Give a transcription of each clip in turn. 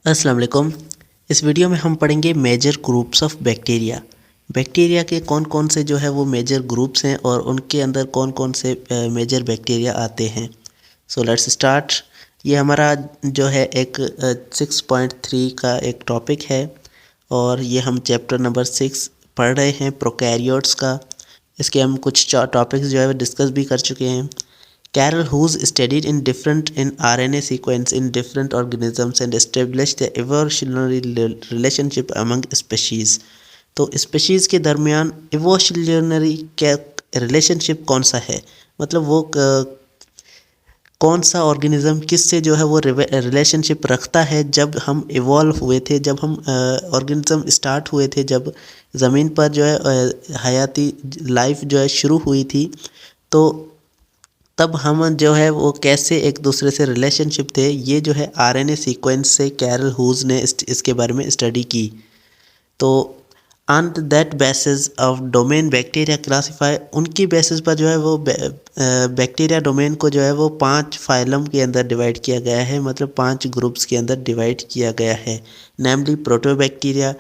अस्सलाम वालेकुम। इस वीडियो में हम पढ़ेंगे major groups of bacteria. Bacteria के कौन कौन से जो है वो मेजर ग्रुप्स हैं और उनके अंदर कौन कौन से मेजर बैक्टीरिया आते हैं। So let's start. ये हमारा जो है एक 6.3 का एक टॉपिक है और ये हम चैप्टर नंबर 6 पढ़ रहे हैं प्रोकैरियोट्स का। इसके हम कुछ टॉपिक्स जो है डिस्कस भी कर चुके हैं। Carol Hughes studied in RNA sequence in different organisms and established the evolutionary relationship among species। तो स्पेशीज़ के दरमियान इवोल्यूशनरी क्या रिलेशनशिप कौन सा है, मतलब वो कौन सा ऑर्गेनिज्म किस से जो है वो रिलेशनशिप रखता है। जब हम इवॉल्व हुए थे, जब हम ऑर्गेनिज्म स्टार्ट हुए थे, जब ज़मीन पर जो है हयाती लाइफ जो है शुरू हुई थी, तो तब हम जो है वो कैसे एक दूसरे से रिलेशनशिप थे, ये जो है आरएनए सीक्वेंस से कैरल हुज ने इसके बारे में स्टडी की। तो on that basis of domain bacteria classify, उनकी बेसिस पर जो है वो बैक्टीरिया डोमेन को जो है वो 5 फाइलम के अंदर डिवाइड किया गया है, मतलब 5 ग्रुप्स के अंदर डिवाइड किया गया है। नेमली प्रोटोबैक्टीरिया,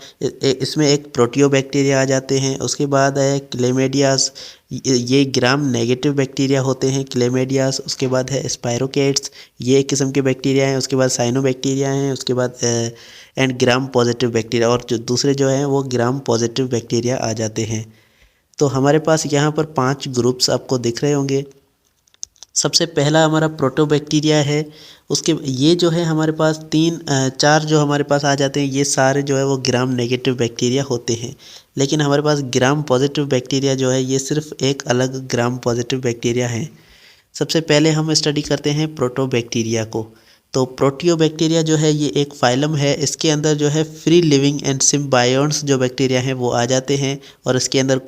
इसमें एक प्रोटियोबैक्टीरिया आ जाते हैं। उसके बाद है क्लेमेडियास, ये ग्राम नेगेटिव बैक्टीरिया होते हैं क्लेमेडियास। उसके बाद है स्पायरोकेट्स, ये एक किस्म के बैक्टीरिया हैं। उसके बाद साइनोबैक्टीरिया हैं। उसके बाद एंड ग्राम पॉजिटिव बैक्टीरिया, और जो दूसरे जो हैं वो ग्राम पॉजिटिव बैक्टीरिया आ जाते हैं। तो हमारे पास यहाँ पर 5 ग्रुप्स आपको दिख रहे होंगे। सबसे पहला हमारा प्रोटोबैक्टीरिया है। उसके ये जो है हमारे पास 4 जो हमारे पास आ जाते हैं, ये सारे जो है वो ग्राम नेगेटिव बैक्टीरिया होते हैं। लेकिन हमारे पास ग्राम पॉजिटिव बैक्टीरिया जो है ये सिर्फ एक अलग ग्राम पॉजिटिव बैक्टीरिया है। सबसे पहले हम स्टडी करते हैं प्रोटोबैक्टीरिया को। तो प्रोटियोबैक्टीरिया जो है ये एक फाइलम है। इसके अंदर जो है फ्री लिविंग एंड सिम्बायोन्ट्स जो बैक्टीरिया हैं वो आ जाते हैं, और इसके अंदर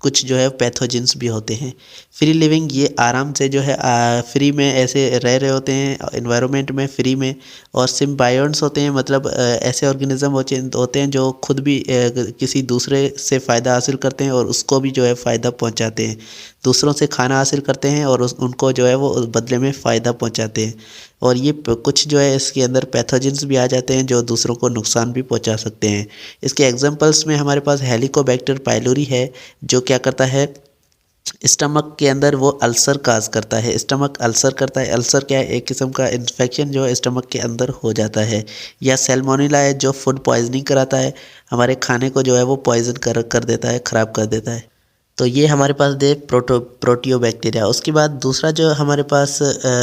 कुछ जो है पैथोजेंस भी होते हैं। फ्री लिविंग ये आराम से जो है फ्री में ऐसे रह रहे होते हैं एनवायरनमेंट में, फ्री में। और सिम्बायोन्ट्स होते हैं, मतलब ऐसे ऑर्गेनिज्म होते हैं जो खुद भी किसी दूसरे से फ़ायदा हासिल करते हैं और उसको भी जो है फ़ायदा पहुंचाते हैं। दूसरों से खाना हासिल करते हैं और उनको जो है वो बदले में फ़ायदा पहुंचाते हैं। और ये कुछ जो है इसके अंदर पैथोजेंस भी आ जाते हैं जो दूसरों को नुकसान भी पहुंचा सकते हैं। इसके एग्जांपल्स में हमारे पास हेलिकोबैक्टर पाइलोरी है, जो क्या करता है, स्टमक के अंदर वो अल्सर काज करता है। स्टमक अल्सर करता है। अल्सर क्या है, एक किस्म का इन्फेक्शन जो है स्टमक के अंदर हो जाता है। या सैल्मोनेला है जो फूड पॉइजनिंग कराता है, हमारे खाने को जो है वो पॉइजन कर देता है, ख़राब कर देता है। तो ये हमारे पास दे प्रोटियोबैक्टीरिया। उसके बाद दूसरा जो हमारे पास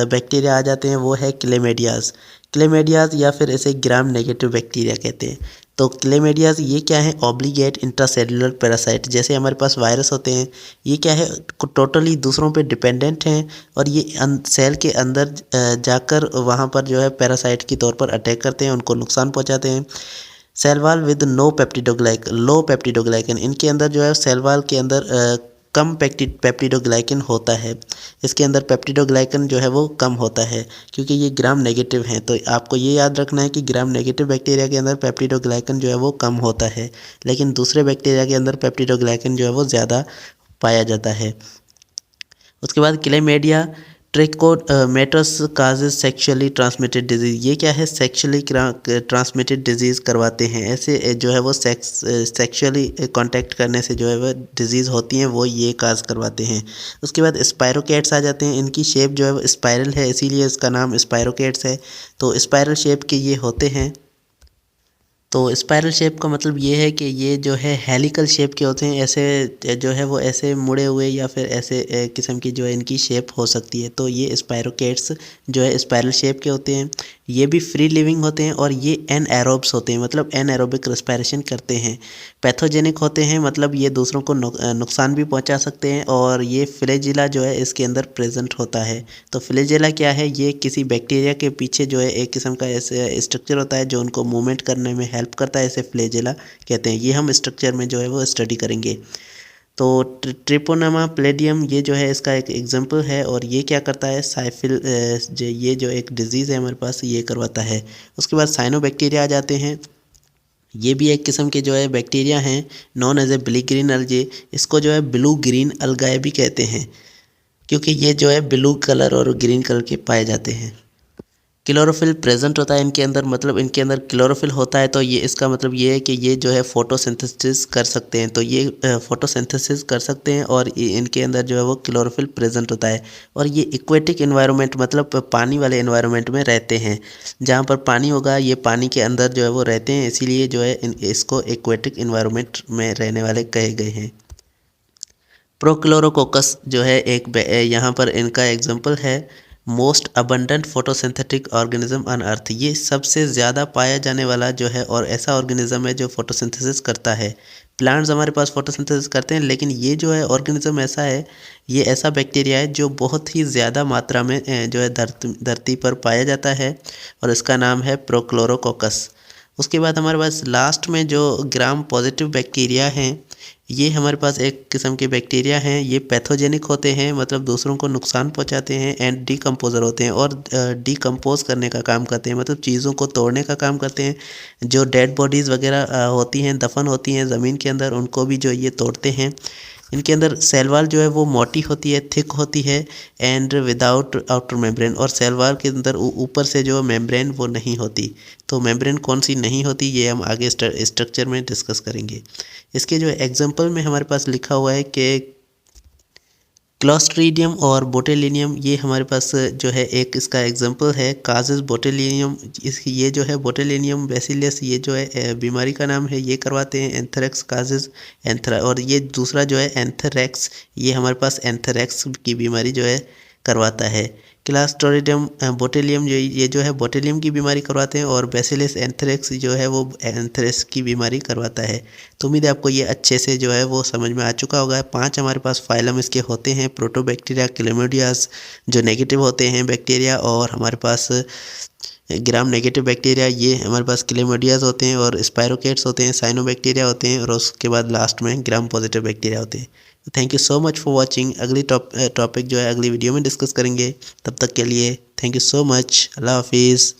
बैक्टीरिया आ जाते हैं वो है क्लेमेडियाज। क्लेमेडियाज या फिर इसे ग्राम नेगेटिव बैक्टीरिया कहते हैं। तो क्लेमेडियाज ये क्या है, ऑब्लिगेट इंट्रासेलुलर पैरासाइट। जैसे हमारे पास वायरस होते हैं, ये क्या है, टोटली दूसरों पे डिपेंडेंट हैं, और ये सेल के अंदर जाकर वहाँ पर जो है पैरासाइट के तौर पर अटैक करते हैं, उनको नुकसान पहुँचाते हैं। Cell wall with low peptidoglycan, इनके अंदर जो है सेल वाल के अंदर कम पेप्टिडोग्लाइकन होता है। इसके अंदर पेप्टिडोग्लाइकन जो है वो कम होता है क्योंकि ये ग्राम नेगेटिव हैं। तो आपको ये याद रखना है कि ग्राम नेगेटिव बैक्टीरिया के अंदर पेप्टिडोग्लाइकन जो है वो कम होता है, लेकिन दूसरे बैक्टीरिया के अंदर पेप्टिडोग्लाइकन जो है वो ज़्यादा पाया जाता है। उसके बाद chlamydia trachomatis causes sexually transmitted disease. ये क्या है, सेक्सुअली ट्रांसमिटेड डिजीज़ करवाते हैं। ऐसे जो है वो सेक्सुअली कांटेक्ट करने से जो है वो डिजीज़ होती हैं, वो ये काज करवाते हैं। उसके बाद स्पायरोकेट्स आ जाते हैं। इनकी शेप जो है वो स्पायरल है, इसीलिए इसका नाम स्पायरोकेट्स है। तो स्पायरल शेप के ये होते हैं। तो स्पाइरल शेप का मतलब ये है कि ये जो है हेलिकल शेप के होते हैं, ऐसे जो है वो ऐसे मुड़े हुए या फिर ऐसे किस्म की जो है इनकी शेप हो सकती है। तो ये स्पायरोकेट्स जो है स्पाइरल शेप के होते हैं। ये भी फ्री लिविंग होते हैं और ये एनएरोब्स होते हैं, मतलब एनएरोबिक रेस्पिरेशन करते हैं। पैथोजेनिक होते हैं, मतलब ये दूसरों को नुकसान भी पहुंचा सकते हैं। और ये फ्लैजिला जो है इसके अंदर प्रेजेंट होता है। तो फ्लैजिला क्या है, ये किसी बैक्टीरिया के पीछे जो है एक किस्म का ऐसे स्ट्रक्चर होता है जो उनको मूवमेंट करने में हेल्प करता है, इसे फ्लैजिला कहते हैं। ये हम स्ट्रक्चर में जो है वो स्टडी करेंगे। तो ट्रिपोनामा प्लेडियम ये जो है इसका एक एग्जांपल है, और ये क्या करता है, साइफिल ये जो एक डिजीज़ है हमारे पास ये करवाता है। उसके बाद साइनोबैक्टीरिया आ जाते हैं। ये भी एक किस्म के जो है बैक्टीरिया हैं, known as a blue green algae. इसको जो है ब्लू ग्रीन अलगाए भी कहते हैं, क्योंकि ये जो है ब्लू कलर और ग्रीन कलर के पाए जाते हैं। क्लोरोफिल प्रेजेंट होता है इनके अंदर, मतलब इनके अंदर क्लोरोफिल होता है, तो ये इसका मतलब ये है कि ये जो है फोटोसिंथेसिस कर सकते हैं, तो ये फोटोसिंथेसिस कर सकते हैं और इनके अंदर जो है वो क्लोरोफिल प्रेजेंट होता है। और ये इक्वेटिक इन्वायरमेंट मतलब पानी वाले इन्वायरमेंट में रहते हैं, जहाँ पर पानी होगा ये पानी के अंदर जो है वो रहते हैं, इसीलिए जो है इसको इक्वेटिक इन्वायरमेंट में रहने वाले कहे गए हैं। प्रोक्लोरोकोकस जो है एक यहाँ पर इनका एग्जांपल है, most abundant photosynthetic organism on earth. ये सबसे ज़्यादा पाया जाने वाला जो है और ऐसा ऑर्गेनिज्म है जो फोटोसिंथेसिस करता है। प्लांट्स हमारे पास फोटोसिंथेसिस करते हैं, लेकिन ये जो है ऑर्गेनिज्म ऐसा है, ये ऐसा बैक्टीरिया है जो बहुत ही ज़्यादा मात्रा में जो है धरती पर पाया जाता है, और इसका नाम है प्रोक्लोरोकोकस। उसके बाद हमारे पास लास्ट में जो ग्राम पॉजिटिव बैक्टीरिया हैं, ये हमारे पास एक किस्म के बैक्टीरिया हैं। ये पैथोजेनिक होते हैं, मतलब दूसरों को नुकसान पहुंचाते हैं, एंड डीकम्पोज़र होते हैं और डीकम्पोज करने का काम करते हैं, मतलब चीज़ों को तोड़ने का काम करते हैं। जो डेड बॉडीज़ वगैरह होती हैं, दफन होती हैं ज़मीन के अंदर, उनको भी जो ये तोड़ते हैं। इनके अंदर सेल वॉल जो है वो मोटी होती है, थिक होती है, एंड विदाउट आउटर मेम्ब्रेन, और सेल वॉल के अंदर ऊपर से जो मेम्ब्रेन वो नहीं होती। तो मेम्ब्रेन कौन सी नहीं होती ये हम आगे स्ट्रक्चर में डिस्कस करेंगे। इसके जो एग्जांपल में हमारे पास लिखा हुआ है कि क्लॉस्ट्रीडियम और बोटेलिनियम, ये हमारे पास जो है एक इसका एग्जांपल है, काजेस बोटेलिनियम। इसकी ये जो है बोटेलिनियम बेसिलस, ये जो है बीमारी का नाम है, ये करवाते हैं एंथ्रेक्स काजेस एंथ्रा। और ये दूसरा जो है एंथ्रेक्स, ये हमारे पास एंथ्रेक्स की बीमारी जो है करवाता है। क्लास्ट्रीडियम बोटेलियम ये जो है बोटेलियम की बीमारी करवाते हैं, और बेसिलस एंथ्रेक्स जो है वो एंथ्रेक्स की बीमारी करवाता है। तो उम्मीद है आपको ये अच्छे से जो है वो समझ में आ चुका होगा। 5 हमारे पास फाइलम इसके होते हैं, प्रोटोबैक्टीरिया, क्लेमोडियास जो नेगेटिव होते हैं बैक्टीरिया, और हमारे पास ग्राम नेगेटिव बैक्टीरिया, ये हमारे पास क्लेमोडियास होते हैं, और स्पायरोकेट्स होते हैं, साइनोबैक्टीरिया होते हैं, और उसके बाद लास्ट में ग्राम पॉजिटिव बैक्टीरिया होते हैं। Thank you so much for watching. अगली टॉपिक जो है अगली वीडियो में डिस्कस करेंगे। तब तक के लिए थैंक यू सो मच। अल्लाह हाफिज़।